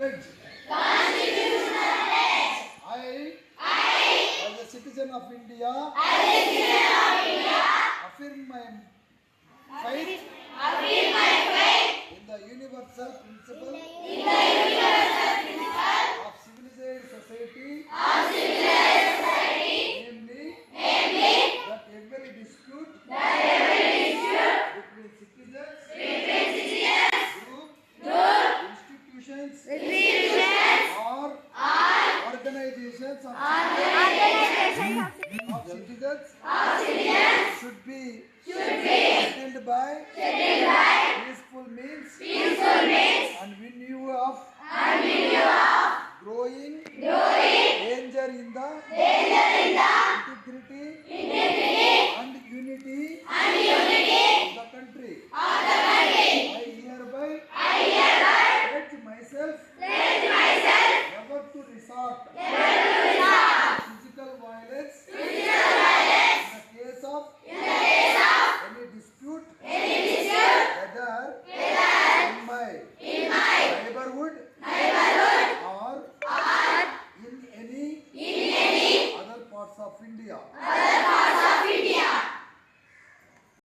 Pledge. I, as a citizen of India, affirm my faith in the universal principle of civilized society, namely, that every dispute between citizens, groups, institutions, or organizations of citizens should be settled by peaceful means and in view of growing danger in the integrity and unity of the country. I hereby pledge myself never to resort to physical violence in the case of any dispute, whether in my neighborhood or in any other parts of India.